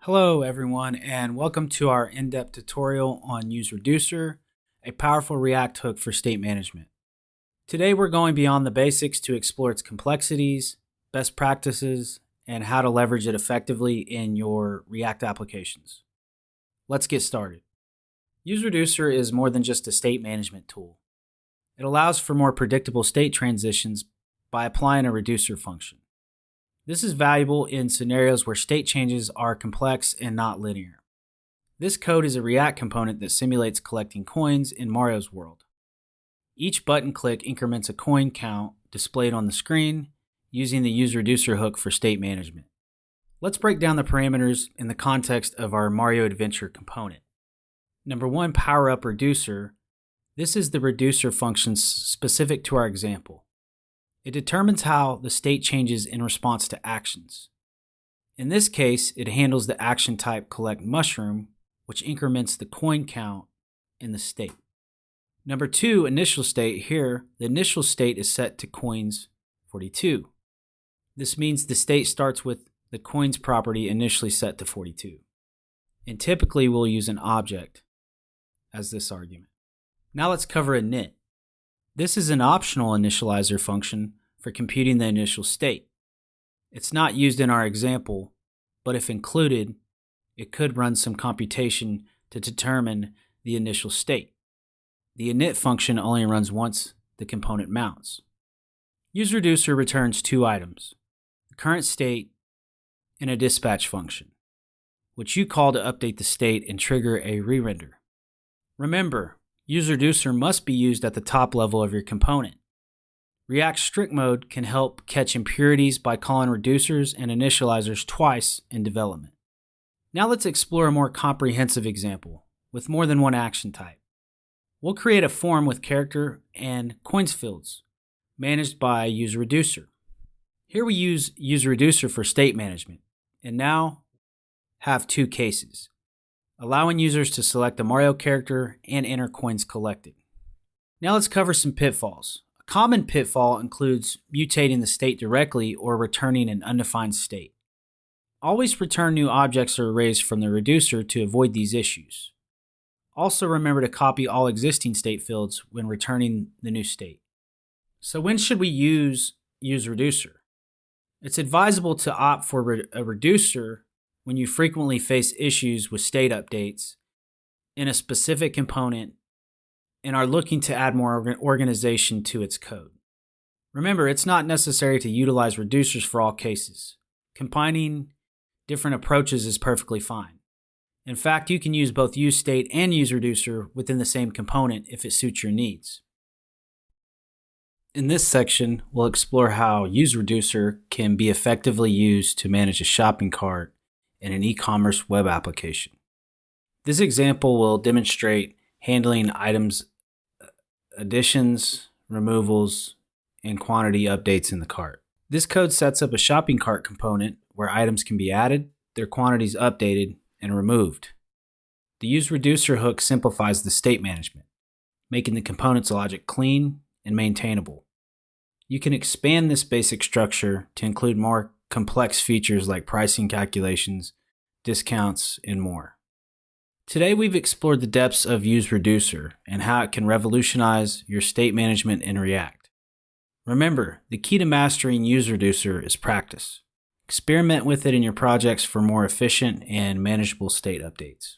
Hello everyone, and welcome to our in-depth tutorial on useReducer, a powerful React hook for state management. Today we're going beyond the basics to explore its complexities, best practices, and how to leverage it effectively in your React applications. Let's get started. useReducer is more than just a state management tool. It allows for more predictable state transitions by applying a reducer function. This is valuable in scenarios where state changes are complex and not linear. This code is a React component that simulates collecting coins in Mario's world. Each button click increments a coin count displayed on the screen using the useReducer hook for state management. Let's break down the parameters in the context of our Mario Adventure component. Number 1, power up reducer. This is the reducer function specific to our example. It determines how the state changes in response to actions. In this case, it handles the action type collect mushroom, which increments the coin count in the state. Number 2, initial state. Here, the initial state is set to coins 42. This means the state starts with the coins property initially set to 42. And typically we'll use an object as this argument. Now let's cover init. This is an optional initializer function for computing the initial state. It's not used in our example, but if included, it could run some computation to determine the initial state. The init function only runs once the component mounts. useReducer returns 2 items, the current state and a dispatch function, which you call to update the state and trigger a re-render. Remember, useReducer must be used at the top level of your component. React strict mode can help catch impurities by calling reducers and initializers twice in development. Now let's explore a more comprehensive example with more than one action type. We'll create a form with character and coins fields managed by useReducer. Here we use useReducer for state management and now have 2 cases, allowing users to select a Mario character and enter coins collected. Now let's cover some pitfalls. A common pitfall includes mutating the state directly or returning an undefined state. Always return new objects or arrays from the reducer to avoid these issues. Also remember to copy all existing state fields when returning the new state. So when should we use useReducer? It's advisable to opt for a reducer when you frequently face issues with state updates in a specific component and are looking to add more organization to its code. Remember, it's not necessary to utilize reducers for all cases. Combining different approaches is perfectly fine. In fact, you can use both useState and useReducer within the same component if it suits your needs. In this section, we'll explore how useReducer can be effectively used to manage a shopping cart in an e-commerce web application. This example will demonstrate handling items additions, removals, and quantity updates in the cart. This code sets up a shopping cart component where items can be added, their quantities updated, and removed. The useReducer hook simplifies the state management, making the component's logic clean and maintainable. You can expand this basic structure to include more complex features like pricing calculations, discounts, and more. Today we've explored the depths of useReducer and how it can revolutionize your state management in React. Remember, the key to mastering useReducer is practice. Experiment with it in your projects for more efficient and manageable state updates.